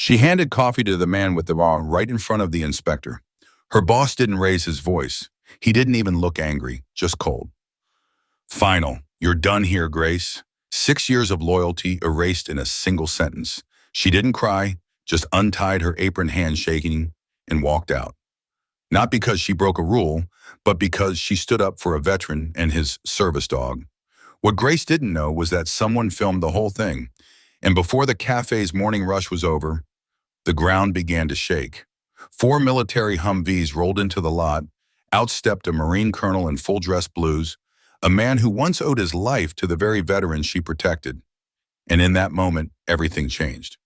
She handed coffee to the man with the bong right in front of the inspector. Her boss didn't raise his voice. He didn't even look angry, just cold. Final. You're done here, Grace. 6 years of loyalty erased in a single sentence. She didn't cry, just untied her apron, hand shaking, and walked out. Not because she broke a rule, but because she stood up for a veteran and his service dog. What Grace didn't know was that someone filmed the whole thing, and before the cafe's morning rush was over, the ground began to shake. 4 military Humvees rolled into the lot. Out stepped a Marine colonel in full-dress blues, a man who once owed his life to the very veterans she protected. And in that moment, everything changed.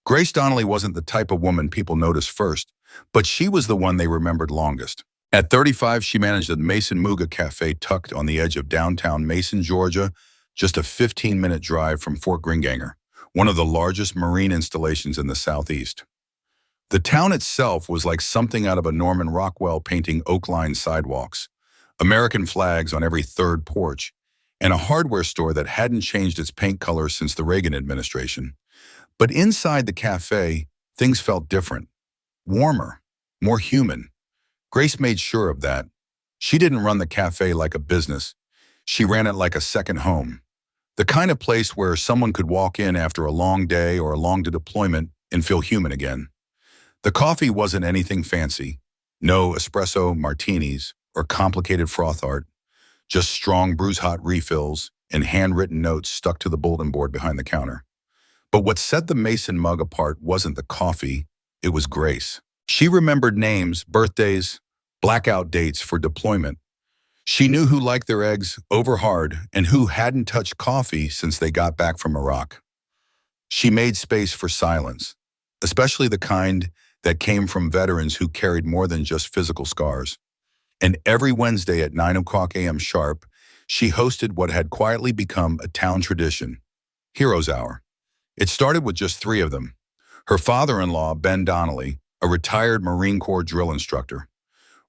Grace Donnelly wasn't the type of woman people noticed first, but she was the one they remembered longest. At 35, she managed the Mason Muga Cafe tucked on the edge of downtown Mason, Georgia, just a 15-minute drive from Fort Gringanger, one of the largest Marine installations in the Southeast. The town itself was like something out of a Norman Rockwell painting oak-lined sidewalks, American flags on every third porch, and a hardware store that hadn't changed its paint color since the Reagan administration. But inside the cafe, things felt different, warmer, more human. Grace made sure of that. She didn't run the cafe like a business. She ran it like a second home. The kind of place where someone could walk in after a long day or a long deployment and feel human again. The coffee wasn't anything fancy. No espresso martinis or complicated froth art. Just strong bruise-hot refills and handwritten notes stuck to the bulletin board behind the counter. But what set the Mason mug apart wasn't the coffee, it was Grace. She remembered names, birthdays, blackout dates for deployment. She knew who liked their eggs over hard and who hadn't touched coffee since they got back from Iraq. She made space for silence, especially the kind that came from veterans who carried more than just physical scars. And every Wednesday at 9 o'clock a.m. sharp, she hosted what had quietly become a town tradition, Heroes Hour. It started with just 3 of them. Her father-in-law, Ben Donnelly, a retired Marine Corps drill instructor.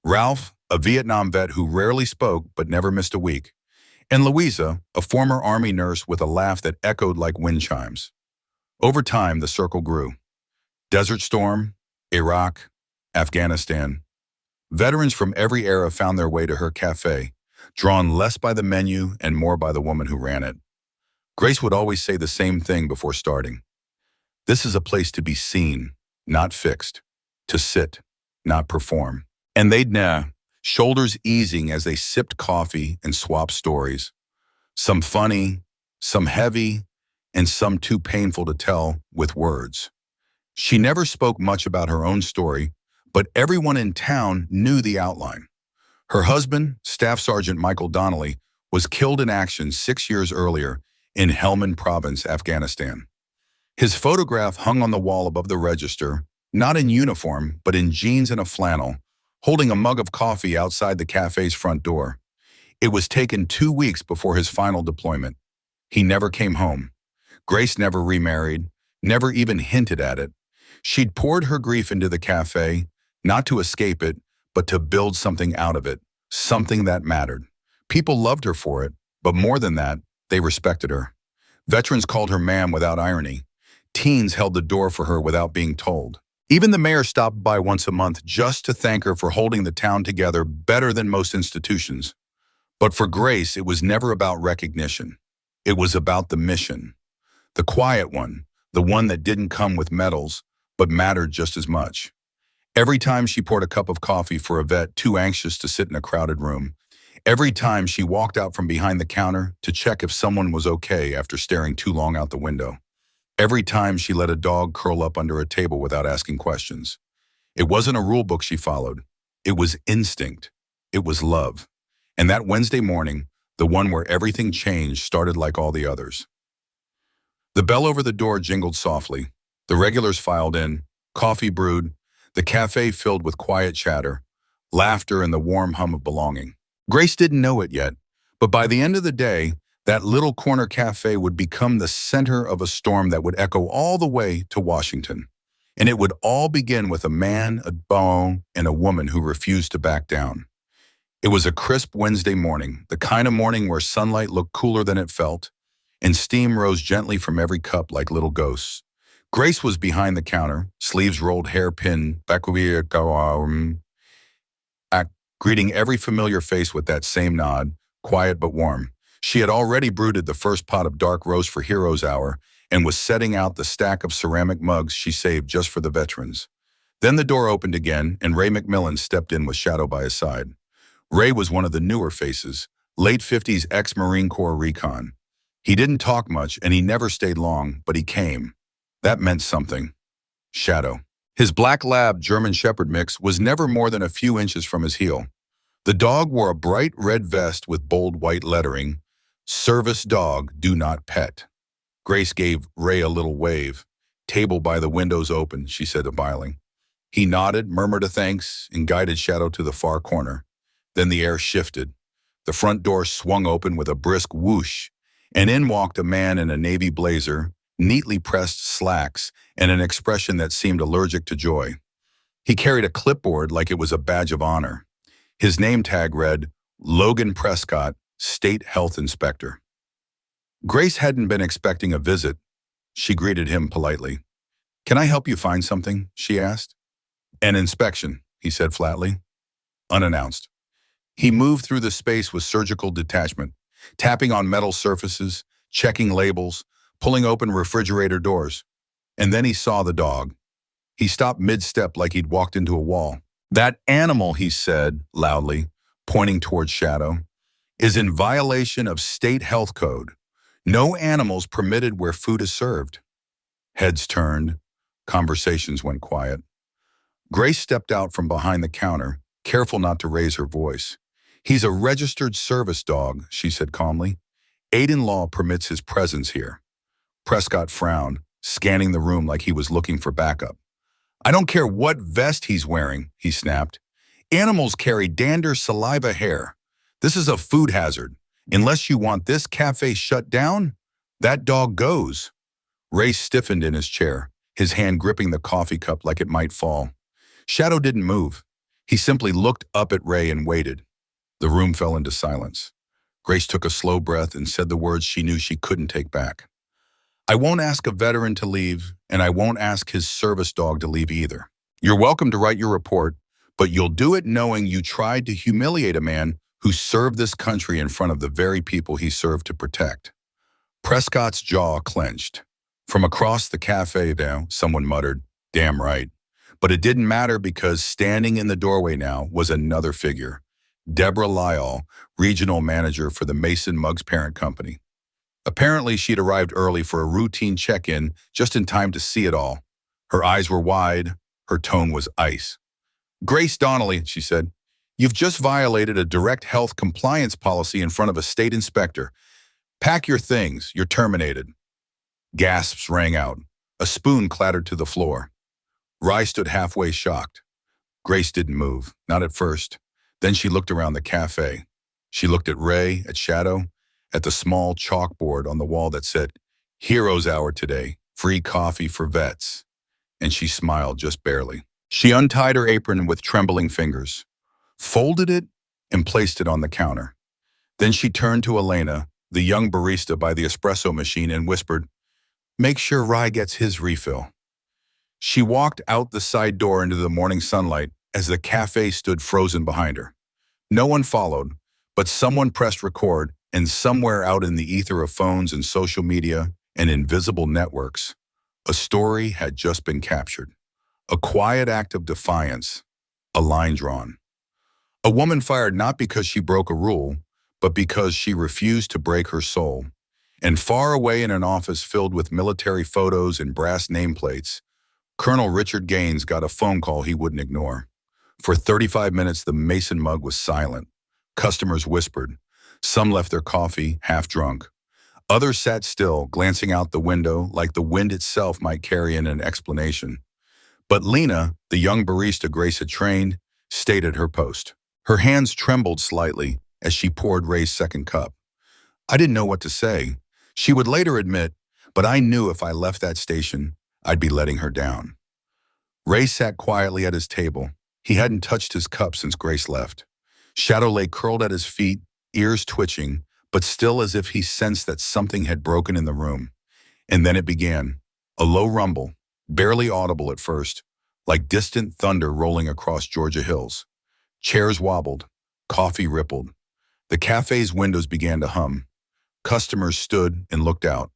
Ralph, a Vietnam vet who rarely spoke but never missed a week. And Louisa, a former Army nurse with a laugh that echoed like wind chimes. Over time, the circle grew. Desert Storm, Iraq, Afghanistan. Veterans from every era found their way to her cafe, drawn less by the menu and more by the woman who ran it. Grace would always say the same thing before starting. This is a place to be seen, not fixed. To sit, not perform. And they'd shoulders easing as they sipped coffee and swapped stories. Some funny, some heavy, and some too painful to tell with words. She never spoke much about her own story, but everyone in town knew the outline. Her husband, Staff Sergeant Michael Donnelly, was killed in action 6 years earlier in Helmand Province, Afghanistan. His photograph hung on the wall above the register, not in uniform, but in jeans and a flannel, holding a mug of coffee outside the cafe's front door. It was taken 2 weeks before his final deployment. He never came home. Grace never remarried, never even hinted at it. She'd poured her grief into the cafe, not to escape it, but to build something out of it, something that mattered. People loved her for it, but more than that, they respected her. Veterans called her ma'am without irony. Teens held the door for her without being told. Even the mayor stopped by once a month just to thank her for holding the town together better than most institutions. But for Grace, it was never about recognition. It was about the mission. The quiet one, the one that didn't come with medals, but mattered just as much. Every time she poured a cup of coffee for a vet too anxious to sit in a crowded room. Every time she walked out from behind the counter to check if someone was okay after staring too long out the window. Every time she let a dog curl up under a table without asking questions. It wasn't a rule book she followed. It was instinct. It was love. And that Wednesday morning, the one where everything changed, started like all the others. The bell over the door jingled softly. The regulars filed in, coffee brewed, the cafe filled with quiet chatter, laughter, and the warm hum of belonging. Grace didn't know it yet, but by the end of the day, that little corner cafe would become the center of a storm that would echo all the way to Washington. And it would all begin with a man, a bone, and a woman who refused to back down. It was a crisp Wednesday morning, the kind of morning where sunlight looked cooler than it felt, and steam rose gently from every cup like little ghosts. Grace was behind the counter, sleeves rolled hairpin, greeting every familiar face with that same nod, quiet but warm. She had already brewed the first pot of dark roast for Heroes Hour and was setting out the stack of ceramic mugs she saved just for the veterans. Then the door opened again, and Ray McMillan stepped in with Shadow by his side. Ray was one of the newer faces, late 50s ex-Marine Corps recon. He didn't talk much, and he never stayed long, but he came. That meant something. Shadow. His black lab German Shepherd mix was never more than a few inches from his heel. The dog wore a bright red vest with bold white lettering, "Service Dog, Do Not Pet." Grace gave Ray a little wave. "Table by the windows open," she said, smiling. He nodded, murmured a thanks, and guided Shadow to the far corner. Then the air shifted. The front door swung open with a brisk whoosh, and in walked a man in a navy blazer, neatly pressed slacks, and an expression that seemed allergic to joy. He carried a clipboard like it was a badge of honor. His name tag read, "Logan Prescott, State Health Inspector." Grace hadn't been expecting a visit. She greeted him politely. "Can I help you find something?" she asked. "An inspection," he said flatly. Unannounced. He moved through the space with surgical detachment, tapping on metal surfaces, checking labels, pulling open refrigerator doors. And then he saw the dog. He stopped mid-step like he'd walked into a wall. "That animal," he said loudly, pointing towards Shadow, "is in violation of state health code. No animals permitted where food is served." Heads turned. Conversations went quiet. Grace stepped out from behind the counter, careful not to raise her voice. "He's a registered service dog," she said calmly. "Aiden law permits his presence here." Prescott frowned, scanning the room like he was looking for backup. "I don't care what vest he's wearing," he snapped. "Animals carry dander, saliva, hair. This is a food hazard. Unless you want this cafe shut down, that dog goes." Ray stiffened in his chair, his hand gripping the coffee cup like it might fall. Shadow didn't move. He simply looked up at Ray and waited. The room fell into silence. Grace took a slow breath and said the words she knew she couldn't take back. "I won't ask a veteran to leave, and I won't ask his service dog to leave either. You're welcome to write your report, but you'll do it knowing you tried to humiliate a man who served this country in front of the very people he served to protect." Prescott's jaw clenched. From across the cafe now, someone muttered, "Damn right." But it didn't matter because standing in the doorway now was another figure, Deborah Lyall, regional manager for the Mason Muggs parent company. Apparently, she'd arrived early for a routine check-in just in time to see it all. Her eyes were wide, her tone was ice. "Grace Donnelly," she said, "you've just violated a direct health compliance policy in front of a state inspector. Pack your things, you're terminated." Gasps rang out. A spoon clattered to the floor. Rye stood halfway shocked. Grace didn't move, not at first. Then she looked around the cafe. She looked at Ray, at Shadow, at the small chalkboard on the wall that said, "Heroes Hour today, free coffee for vets." And she smiled just barely. She untied her apron with trembling fingers, folded it, and placed it on the counter. Then she turned to Elena, the young barista by the espresso machine, and whispered, "Make sure Rye gets his refill." She walked out the side door into the morning sunlight as the cafe stood frozen behind her. No one followed, but someone pressed record, and somewhere out in the ether of phones and social media and invisible networks, a story had just been captured. A quiet act of defiance, a line drawn. A woman fired not because she broke a rule, but because she refused to break her soul. And far away in an office filled with military photos and brass nameplates, Colonel Richard Gaines got a phone call he wouldn't ignore. For 35 minutes, the Mason mug was silent. Customers whispered. Some left their coffee, half drunk. Others sat still, glancing out the window like the wind itself might carry in an explanation. But Lena, the young barista Grace had trained, stayed at her post. Her hands trembled slightly as she poured Ray's second cup. "I didn't know what to say," she would later admit, "but I knew if I left that station, I'd be letting her down." Ray sat quietly at his table. He hadn't touched his cup since Grace left. Shadow lay curled at his feet, ears twitching, but still as if he sensed that something had broken in the room. And then it began. A low rumble, barely audible at first, like distant thunder rolling across Georgia hills. Chairs wobbled, coffee rippled. The cafe's windows began to hum. Customers stood and looked out.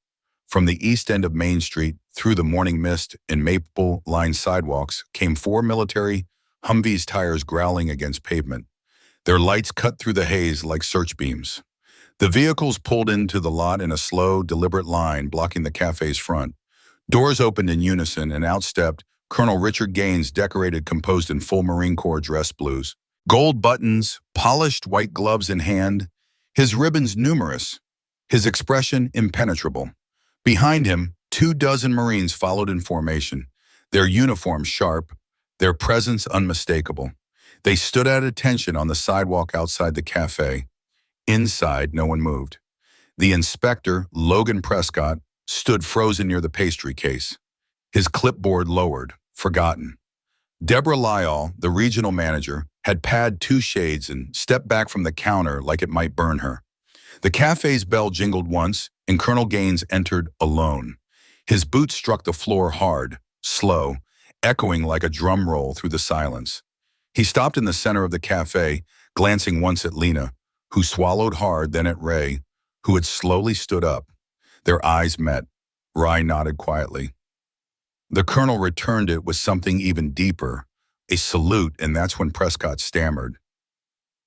From the east end of Main Street, through the morning mist and maple-lined sidewalks, came four military Humvees tires growling against pavement. Their lights cut through the haze like search beams. The vehicles pulled into the lot in a slow, deliberate line, blocking the cafe's front. Doors opened in unison, and out stepped Colonel Richard Gaines, decorated, composed in full Marine Corps dress blues. Gold buttons, polished white gloves in hand, his ribbons numerous, his expression impenetrable. Behind him, 24 Marines followed in formation, their uniforms sharp, their presence unmistakable. They stood at attention on the sidewalk outside the cafe. Inside, no one moved. The inspector, Logan Prescott, stood frozen near the pastry case, his clipboard lowered, forgotten. Deborah Lyall, the regional manager, had padded 2 shades and stepped back from the counter like it might burn her. The cafe's bell jingled once, and Colonel Gaines entered alone. His boots struck the floor hard, slow, echoing like a drum roll through the silence. He stopped in the center of the cafe, glancing once at Lena, who swallowed hard, then at Ray, who had slowly stood up. Their eyes met. Rye nodded quietly. The colonel returned it with something even deeper, a salute, and that's when Prescott stammered.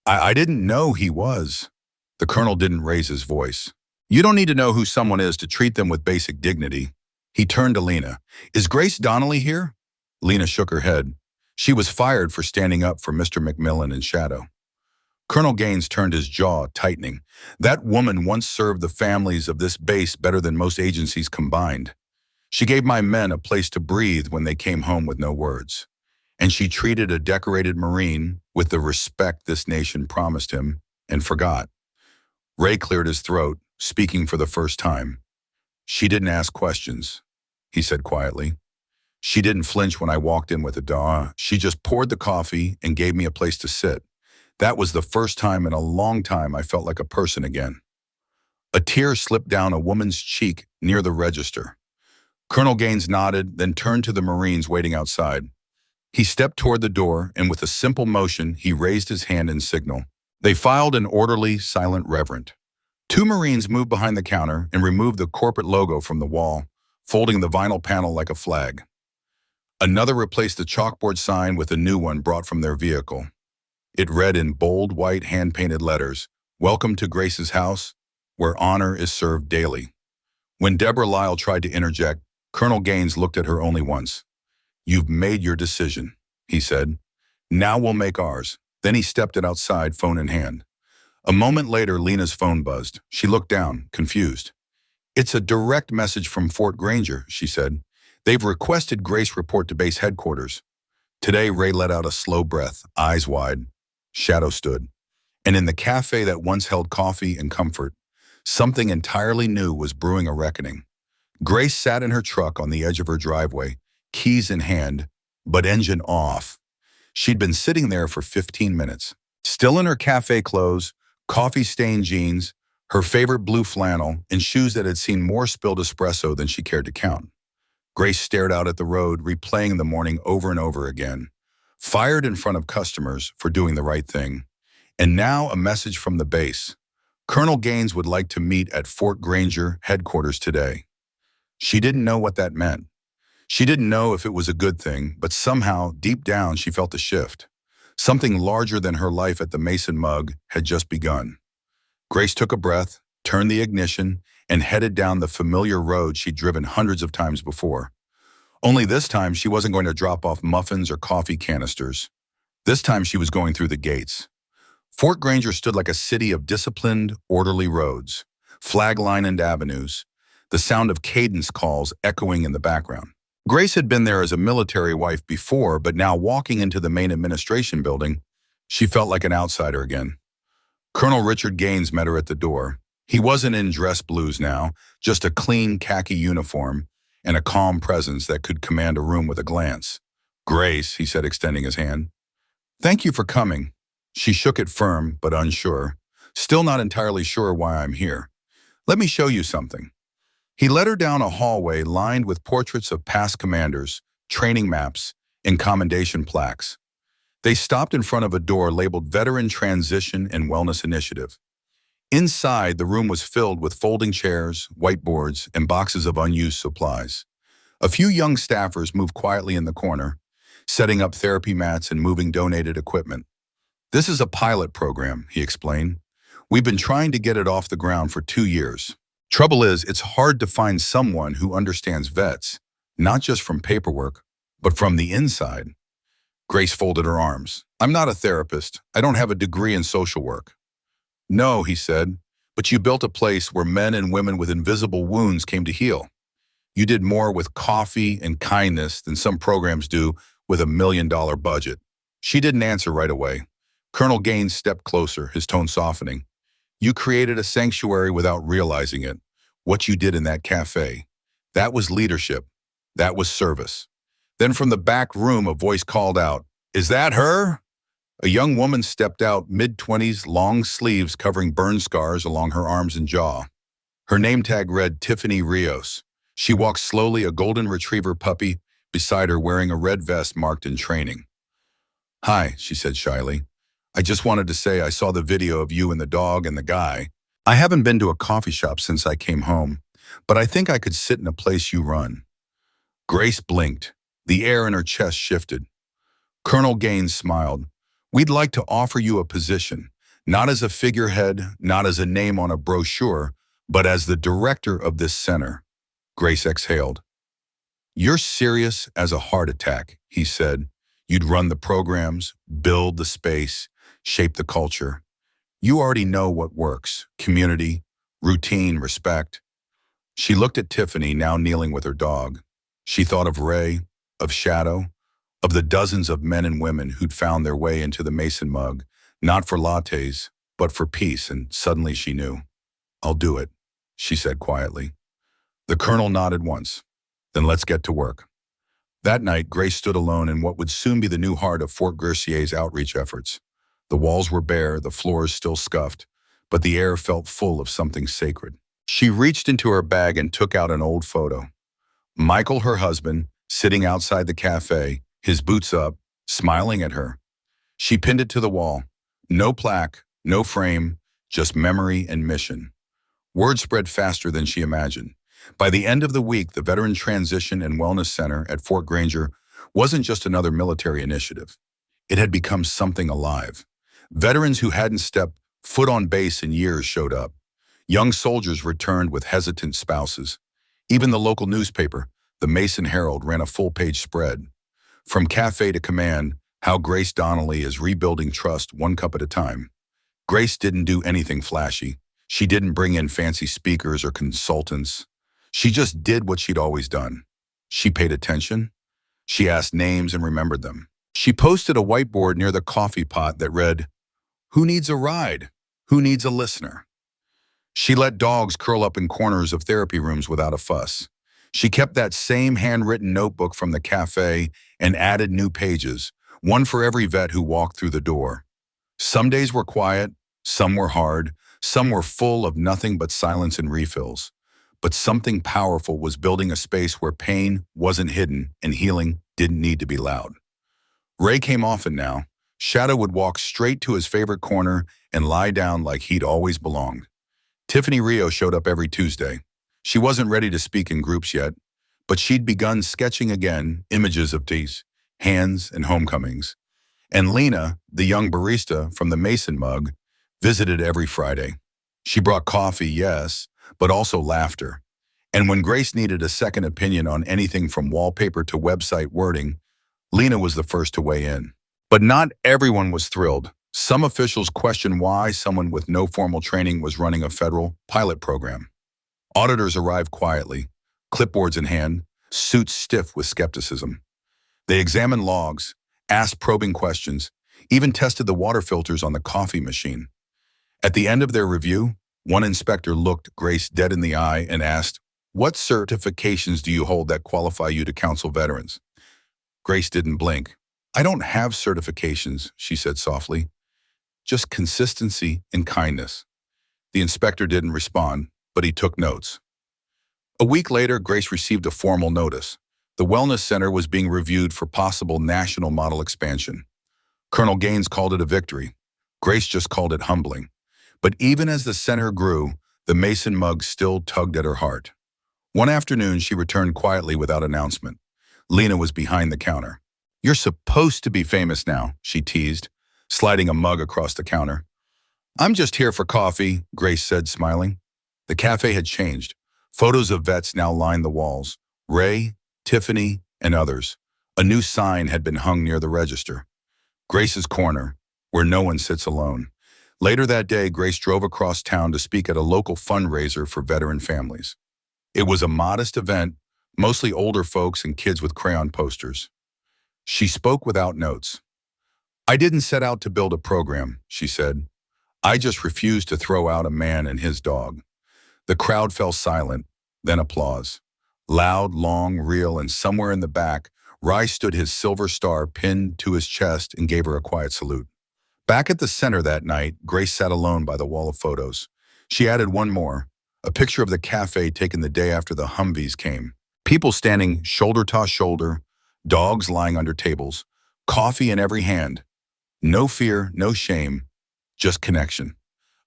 I didn't know he was. The colonel didn't raise his voice. You don't need to know who someone is to treat them with basic dignity. He turned to Lena. Is Grace Donnelly here? Lena shook her head. She was fired for standing up for Mr. McMillan in shadow. Colonel Gaines turned, his jaw tightening. That woman once served the families of this base better than most agencies combined. She gave my men a place to breathe when they came home with no words. And she treated a decorated Marine with the respect this nation promised him and forgot. Ray cleared his throat, speaking for the first time. She didn't ask questions, he said quietly. She didn't flinch when I walked in with a daw. She just poured the coffee and gave me a place to sit. That was the first time in a long time I felt like a person again. A tear slipped down a woman's cheek near the register. Colonel Gaines nodded, then turned to the Marines waiting outside. He stepped toward the door, and with a simple motion, he raised his hand in signal. They filed an orderly, silent reverent. 2 Marines moved behind the counter and removed the corporate logo from the wall, folding the vinyl panel like a flag. Another replaced the chalkboard sign with a new one brought from their vehicle. It read in bold, white, hand-painted letters, "Welcome to Grace's house, where honor is served daily." When Deborah Lyall tried to interject, Colonel Gaines looked at her only once. You've made your decision, he said. Now we'll make ours. Then he stepped outside, phone in hand. A moment later, Lena's phone buzzed. She looked down, confused. It's a direct message from Fort Granger, she said. They've requested Grace report to base headquarters. Today, Ray let out a slow breath, eyes wide. Shadow stood. And in the cafe that once held coffee and comfort, something entirely new was brewing a reckoning. Grace sat in her truck on the edge of her driveway, keys in hand, but engine off. She'd been sitting there for 15 minutes, still in her cafe clothes, coffee-stained jeans, her favorite blue flannel, and shoes that had seen more spilled espresso than she cared to count. Grace stared out at the road, replaying the morning over and over again, fired in front of customers for doing the right thing. And now a message from the base. Colonel Gaines would like to meet at Fort Granger headquarters today. She didn't know what that meant. She didn't know if it was a good thing, but somehow, deep down, she felt a shift. Something larger than her life at the Mason Mug had just begun. Grace took a breath, turned the ignition, and headed down the familiar road she'd driven hundreds of times before. Only this time, she wasn't going to drop off muffins or coffee canisters. This time, she was going through the gates. Fort Granger stood like a city of disciplined, orderly roads, flag-lined avenues, the sound of cadence calls echoing in the background. Grace had been there as a military wife before, but now walking into the main administration building, she felt like an outsider again. Colonel Richard Gaines met her at the door. He wasn't in dress blues now, just a clean khaki uniform and a calm presence that could command a room with a glance. Grace, he said, extending his hand. Thank you for coming. She shook it firm, but unsure. Still not entirely sure why I'm here. Let me show you something. He led her down a hallway lined with portraits of past commanders, training maps, and commendation plaques. They stopped in front of a door labeled Veteran Transition and Wellness Initiative. Inside, the room was filled with folding chairs, whiteboards, and boxes of unused supplies. A few young staffers moved quietly in the corner, setting up therapy mats and moving donated equipment. "This is a pilot program," he explained. "We've been trying to get it off the ground for 2 years. Trouble is, it's hard to find someone who understands vets, not just from paperwork, but from the inside." Grace folded her arms. "I'm not a therapist. I don't have a degree in social work." "No," he said, "but you built a place where men and women with invisible wounds came to heal. You did more with coffee and kindness than some programs do with $1 million budget." She didn't answer right away. Colonel Gaines stepped closer, his tone softening. "You created a sanctuary without realizing it. What you did in that cafe. That was leadership. That was service." Then from the back room, a voice called out, "Is that her?" A young woman stepped out, mid-20s, long sleeves covering burn scars along her arms and jaw. Her name tag read Tiffany Rios. She walked slowly, a golden retriever puppy beside her wearing a red vest marked in training. "Hi," she said shyly. "I just wanted to say I saw the video of you and the dog and the guy. I haven't been to a coffee shop since I came home, but I think I could sit in a place you run." Grace blinked. The air in her chest shifted. Colonel Gaines smiled. "We'd like to offer you a position, not as a figurehead, not as a name on a brochure, but as the director of this center." Grace exhaled. "You're serious as a heart attack," he said. "You'd run the programs, build the space, shape the culture. You already know what works: community, routine, respect." She looked at Tiffany, now kneeling with her dog. She thought of Ray, of Shadow, of the dozens of men and women who'd found their way into the Mason mug, not for lattes, but for peace, and suddenly she knew. "I'll do it," she said quietly. The colonel nodded once. "Then let's get to work." That night, Grace stood alone in what would soon be the new heart of Fort Gercier's outreach efforts. The walls were bare, the floors still scuffed, but the air felt full of something sacred. She reached into her bag and took out an old photo. Michael, her husband, sitting outside the cafe, his boots up, smiling at her. She pinned it to the wall. No plaque, no frame, just memory and mission. Word spread faster than she imagined. By the end of the week, the Veteran Transition and Wellness Center at Fort Granger wasn't just another military initiative. It had become something alive. Veterans who hadn't stepped foot on base in years showed up. Young soldiers returned with hesitant spouses. Even the local newspaper, the Mason Herald, ran a full-page spread. From cafe to command, how Grace Donnelly is rebuilding trust one cup at a time. Grace didn't do anything flashy. She didn't bring in fancy speakers or consultants. She just did what she'd always done. She paid attention. She asked names and remembered them. She posted a whiteboard near the coffee pot that read, "Who needs a ride? Who needs a listener?" She let dogs curl up in corners of therapy rooms without a fuss. She kept that same handwritten notebook from the cafe and added new pages, one for every vet who walked through the door. Some days were quiet, some were hard, some were full of nothing but silence and refills. But something powerful was building a space where pain wasn't hidden and healing didn't need to be loud. Ray came often now. Shadow would walk straight to his favorite corner and lie down like he'd always belonged. Tiffany Rio showed up every Tuesday. She wasn't ready to speak in groups yet, but she'd begun sketching again images of teas, hands, and homecomings. And Lena, the young barista from the Mason mug, visited every Friday. She brought coffee, yes, but also laughter. And when Grace needed a second opinion on anything from wallpaper to website wording, Lena was the first to weigh in. But not everyone was thrilled. Some officials questioned why someone with no formal training was running a federal pilot program. Auditors arrived quietly, clipboards in hand, suits stiff with skepticism. They examined logs, asked probing questions, even tested the water filters on the coffee machine. At the end of their review, one inspector looked Grace dead in the eye and asked, "What certifications do you hold that qualify you to counsel veterans?" Grace didn't blink. "I don't have certifications," she said softly. "Just consistency and kindness." The inspector didn't respond, but he took notes. A week later, Grace received a formal notice. The Wellness Center was being reviewed for possible national model expansion. Colonel Gaines called it a victory. Grace just called it humbling. But even as the center grew, the Mason mug still tugged at her heart. One afternoon, she returned quietly without announcement. Lena was behind the counter. "You're supposed to be famous now," she teased, sliding a mug across the counter. "I'm just here for coffee," Grace said, smiling. The cafe had changed. Photos of vets now lined the walls. Ray, Tiffany, and others. A new sign had been hung near the register. Grace's Corner, where no one sits alone. Later that day, Grace drove across town to speak at a local fundraiser for veteran families. It was a modest event, mostly older folks and kids with crayon posters. She spoke without notes. "I didn't set out to build a program," she said. "I just refused to throw out a man and his dog." The crowd fell silent, then applause. Loud, long, real, and somewhere in the back, Rice stood his silver star pinned to his chest and gave her a quiet salute. Back at the center that night, Grace sat alone by the wall of photos. She added one more, a picture of the cafe taken the day after the Humvees came. People standing shoulder to shoulder, dogs lying under tables, coffee in every hand. No fear, no shame, just connection.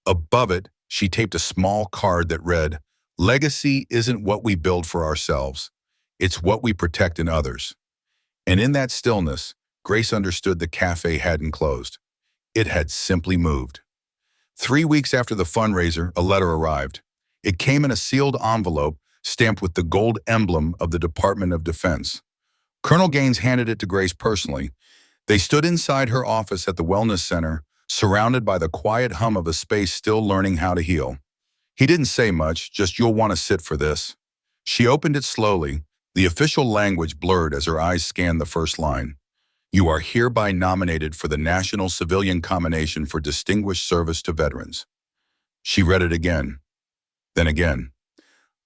Above it, she taped a small card that read, "Legacy isn't what we build for ourselves. It's what we protect in others." And in that stillness, Grace understood the cafe hadn't closed. It had simply moved. 3 weeks after the fundraiser, a letter arrived. It came in a sealed envelope stamped with the gold emblem of the Department of Defense. Colonel Gaines handed it to Grace personally. They stood inside her office at the Wellness Center, surrounded by the quiet hum of a space still learning how to heal. He didn't say much, just, "You'll want to sit for this." She opened it slowly, the official language blurred as her eyes scanned the first line. "You are hereby nominated for the National Civilian Commendation for Distinguished Service to Veterans." She read it again, then again.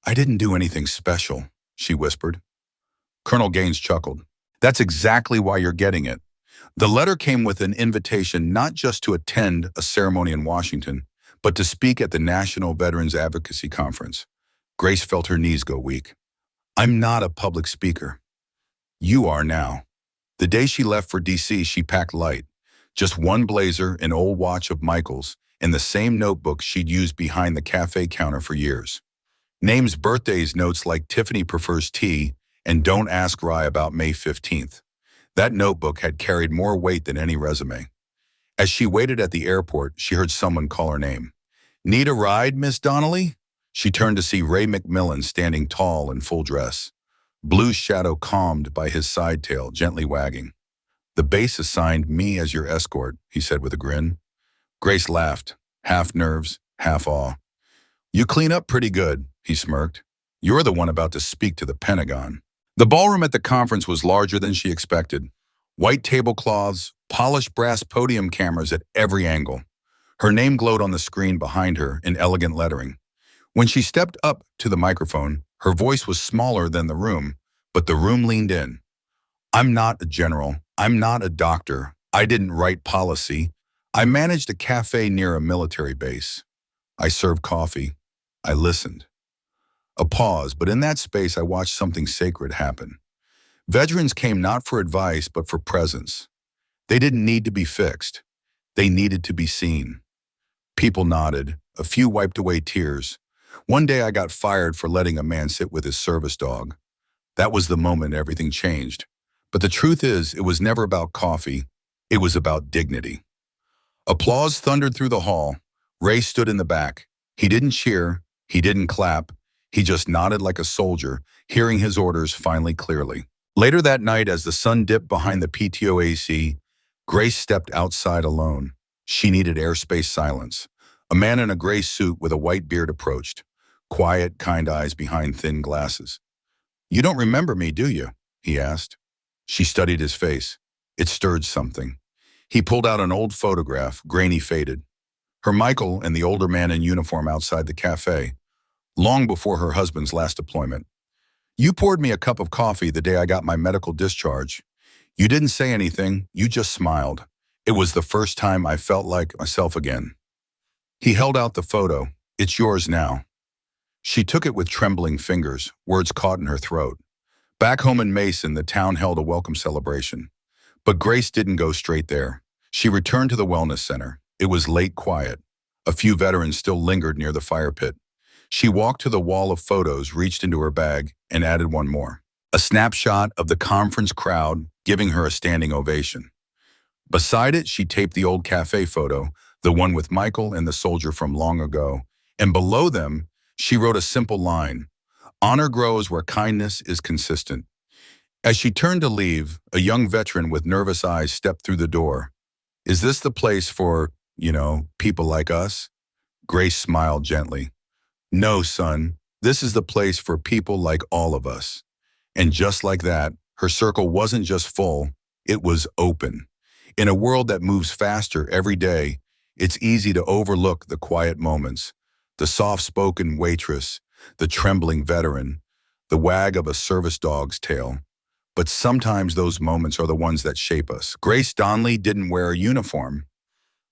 "I didn't do anything special," she whispered. Colonel Gaines chuckled. "That's exactly why you're getting it." The letter came with an invitation not just to attend a ceremony in Washington, but to speak at the National Veterans Advocacy Conference. Grace felt her knees go weak. "I'm not a public speaker." "You are now." The day she left for D.C., she packed light. Just one blazer, an old watch of Michael's, and the same notebook she'd used behind the cafe counter for years. Names, birthdays, notes like "Tiffany prefers tea" and "Don't ask Rye about May 15th. That notebook had carried more weight than any resume. As she waited at the airport, she heard someone call her name. "Need a ride, Miss Donnelly?" She turned to see Ray McMillan standing tall in full dress. Blue shadow calmed by his side tail, gently wagging. "The base assigned me as your escort," he said with a grin. Grace laughed, half nerves, half awe. "You clean up pretty good," he smirked. "You're the one about to speak to the Pentagon." The ballroom at the conference was larger than she expected. White tablecloths, polished brass podium cameras at every angle. Her name glowed on the screen behind her in elegant lettering. When she stepped up to the microphone, her voice was smaller than the room, but the room leaned in. "I'm not a general. I'm not a doctor. I didn't write policy. I managed a cafe near a military base. I served coffee. I listened." A pause, but in that space I watched something sacred happen. Veterans came not for advice, but for presence. They didn't need to be fixed. They needed to be seen. People nodded. A few wiped away tears. One day I got fired for letting a man sit with his service dog. That was the moment everything changed. But the truth is, it was never about coffee. It was about dignity. Applause thundered through the hall. Ray stood in the back. He didn't cheer. He didn't clap. He just nodded like a soldier, hearing his orders finally clearly. Later that night, as the sun dipped behind the PTO AC, Grace stepped outside alone. She needed airspace silence. A man in a gray suit with a white beard approached. Quiet, kind eyes behind thin glasses. "You don't remember me, do you?" he asked. She studied his face. It stirred something. He pulled out an old photograph, grainy faded. Her Michael and the older man in uniform outside the cafe, long before her husband's last deployment. "You poured me a cup of coffee the day I got my medical discharge. You didn't say anything, you just smiled. It was the first time I felt like myself again." He held out the photo. "It's yours now." She took it with trembling fingers, words caught in her throat. Back home in Mason, the town held a welcome celebration. But Grace didn't go straight there. She returned to the wellness center. It was late quiet. A few veterans still lingered near the fire pit. She walked to the wall of photos, reached into her bag, and added one more. A snapshot of the conference crowd giving her a standing ovation. Beside it, she taped the old cafe photo, the one with Michael and the soldier from long ago. And below them, she wrote a simple line: "Honor grows where kindness is consistent." As she turned to leave, a young veteran with nervous eyes stepped through the door. "Is this the place for, people like us?" Grace smiled gently. "No, son, this is the place for people like all of us." And just like that, her circle wasn't just full, it was open. In a world that moves faster every day, it's easy to overlook the quiet moments, the soft-spoken waitress, the trembling veteran, the wag of a service dog's tail. But sometimes those moments are the ones that shape us. Grace Donnelly didn't wear a uniform.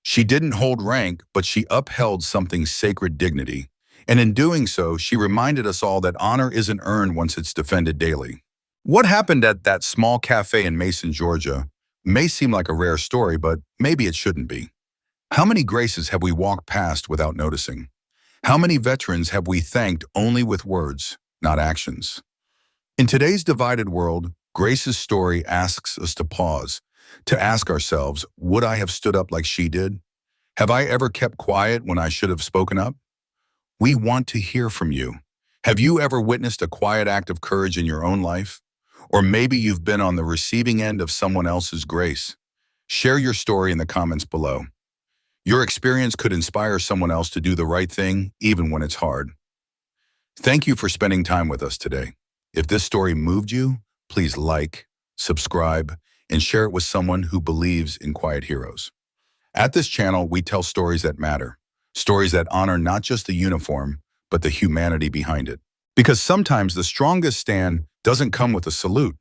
She didn't hold rank, but she upheld something sacred: dignity. And in doing so, she reminded us all that honor isn't earned once it's defended daily. What happened at that small cafe in Mason, Georgia, may seem like a rare story, but maybe it shouldn't be. How many Graces have we walked past without noticing? How many veterans have we thanked only with words, not actions? In today's divided world, Grace's story asks us to pause, to ask ourselves, would I have stood up like she did? Have I ever kept quiet when I should have spoken up? We want to hear from you. Have you ever witnessed a quiet act of courage in your own life? Or maybe you've been on the receiving end of someone else's grace. Share your story in the comments below. Your experience could inspire someone else to do the right thing, even when it's hard. Thank you for spending time with us today. If this story moved you, please like, subscribe, and share it with someone who believes in quiet heroes. At this channel, we tell stories that matter, stories that honor not just the uniform, but the humanity behind it. Because sometimes the strongest stand doesn't come with a salute.